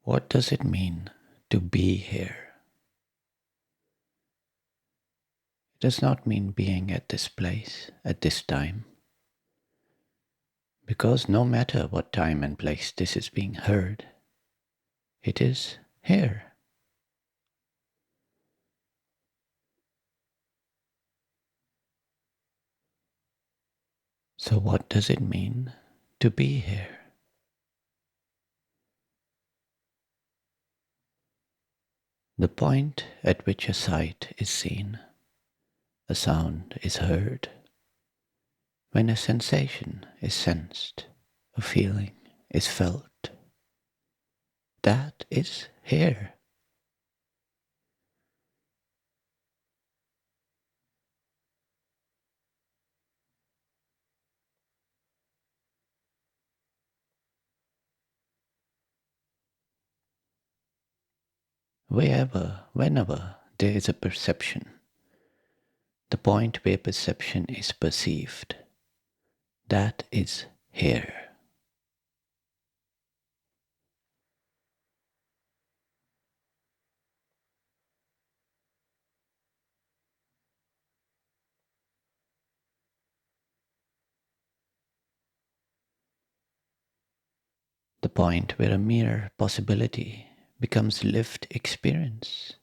What does it mean to be here? It does not mean being at this place, at this time, because no matter what time and place this is being heard, it is here. So, what does it mean to be here? The point at which a sight is seen, a sound is heard, when a sensation is sensed, a feeling is felt, that is here. Whenever there is a perception, the point where perception is perceived, that is here. The point where a mere possibility becomes lived experience.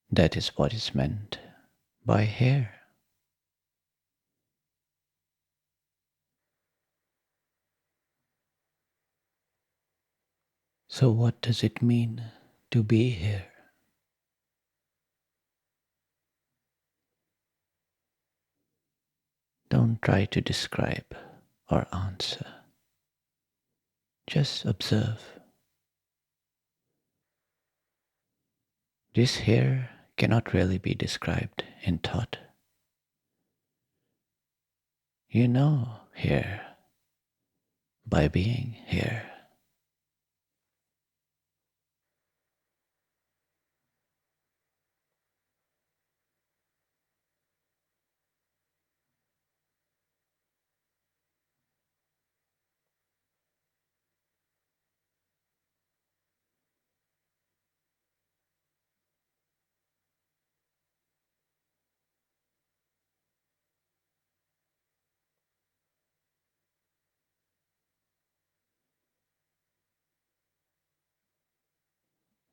That is what is meant by here. So, what does it mean to be here? Don't try to describe or answer. Just observe. This here cannot really be described in thought. You know here by being here.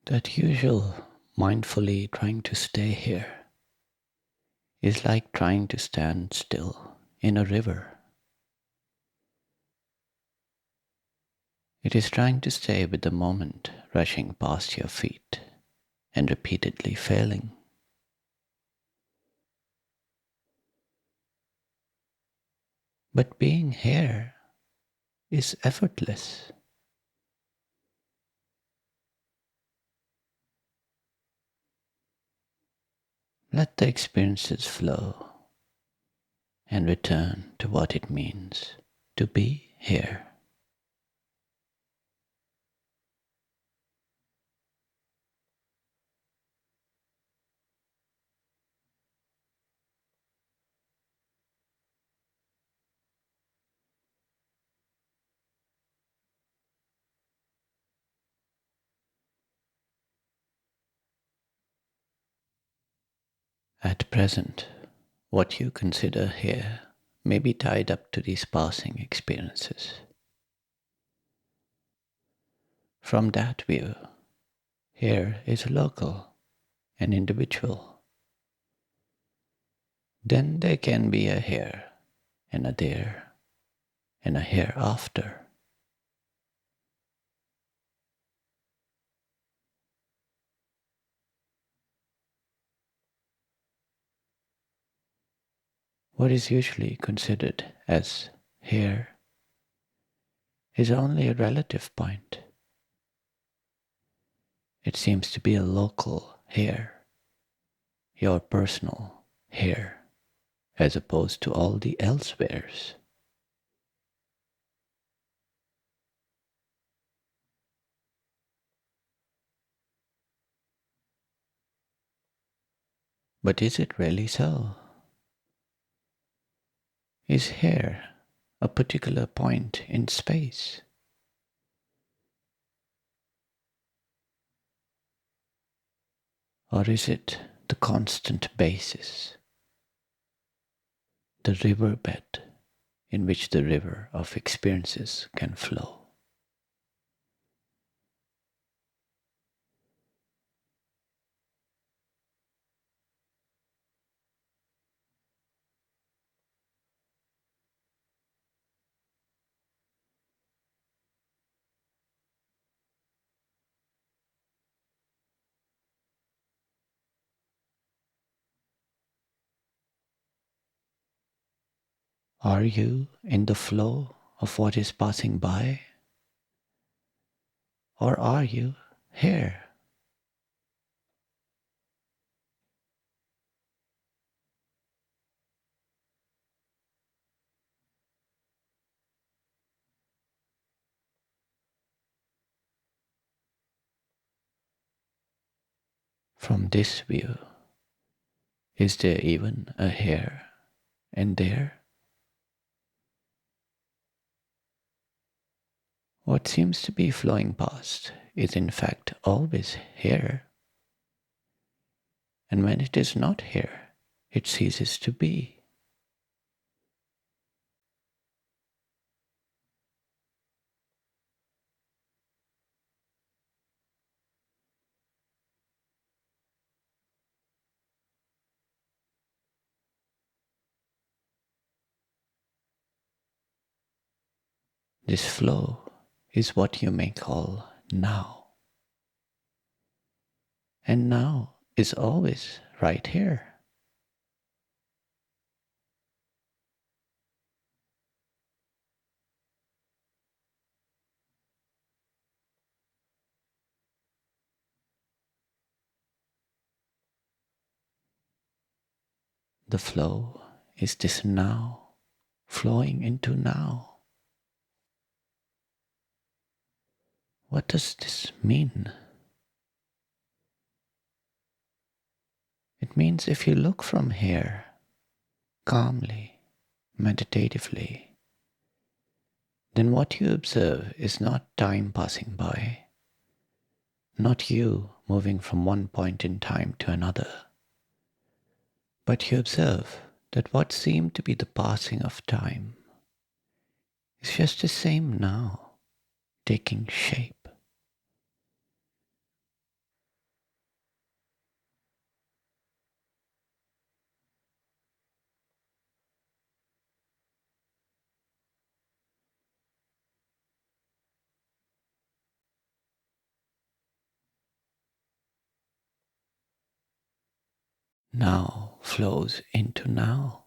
That usual mindfully trying to stay here is like trying to stand still in a river. It is trying to stay with the moment rushing past your feet and repeatedly failing. But being here is effortless. Let the experiences flow and return to what it means to be here. At present, what you consider here may be tied up to these passing experiences. From that view, here is local and individual. Then there can be a here and a there and a hereafter. What is usually considered as here is only a relative point. It seems to be a local here, your personal here, as opposed to all the elsewheres. But is it really so? Is here a particular point in space? Or is it the constant basis, the riverbed in which the river of experiences can flow? Are you in the flow of what is passing by? Or are you here? From this view, is there even a here and there? What seems to be flowing past is in fact always here, and when it is not here, it ceases to be. This flow is what you may call now. And now is always right here. The flow is this now, flowing into now. What does this mean? It means if you look from here, calmly, meditatively, then what you observe is not time passing by, not you moving from one point in time to another, but you observe that what seemed to be the passing of time is just the same now, taking shape. Now flows into now,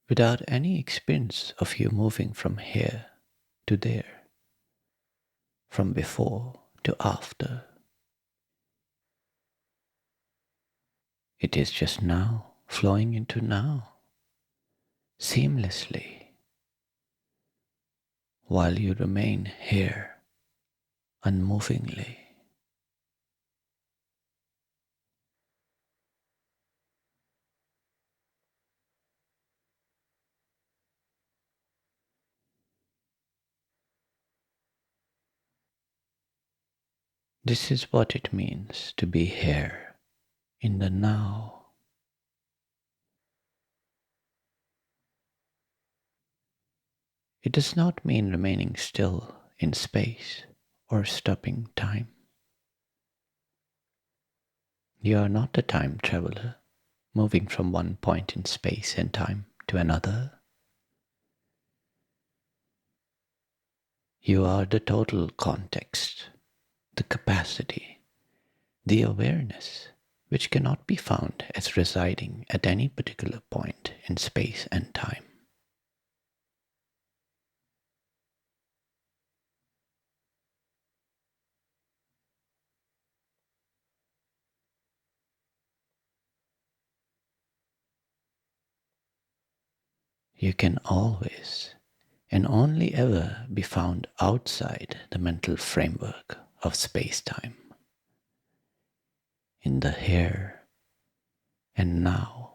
without any experience of you moving from here to there, from before to after. It is just now, flowing into now, seamlessly, while you remain here, unmovingly. This is what it means to be here, in the now. It does not mean remaining still in space or stopping time. You are not a time traveler, moving from one point in space and time to another. You are the total context, the capacity, the awareness, which cannot be found as residing at any particular point in space and time. You can always and only ever be found outside the mental framework of space-time, in the here and now.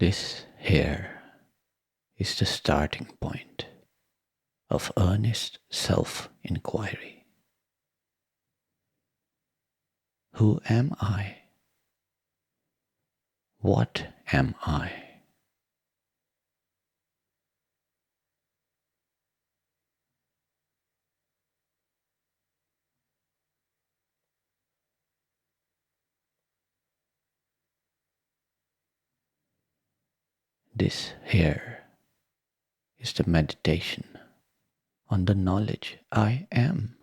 This here is the starting point of earnest self-inquiry. Who am I? What am I? This here is the meditation on the knowledge I am.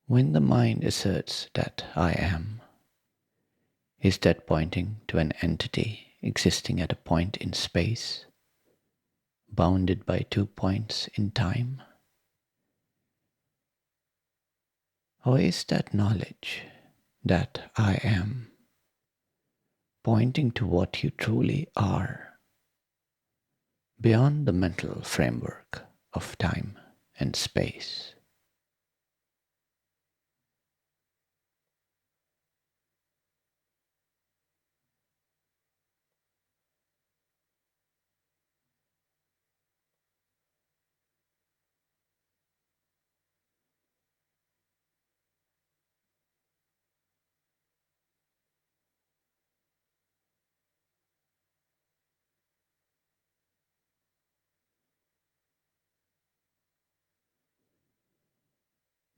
When the mind asserts that I am, is that pointing to an entity existing at a point in space, bounded by 2 points in time? Or is that knowledge that I am pointing to what you truly are, beyond the mental framework of time and space?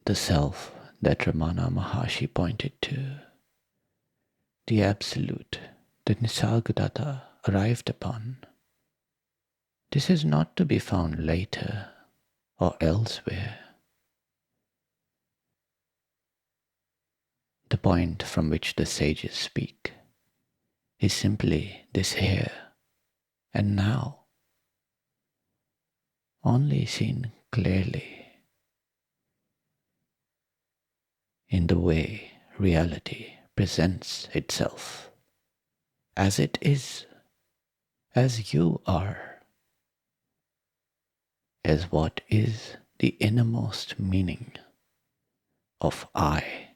The self that Ramana Maharshi pointed to, the absolute that Nisargadatta arrived upon, this is not to be found later or elsewhere. The point from which the sages speak is simply this here and now, only seen clearly in the way reality presents itself, as it is, as you are, as what is the innermost meaning of I.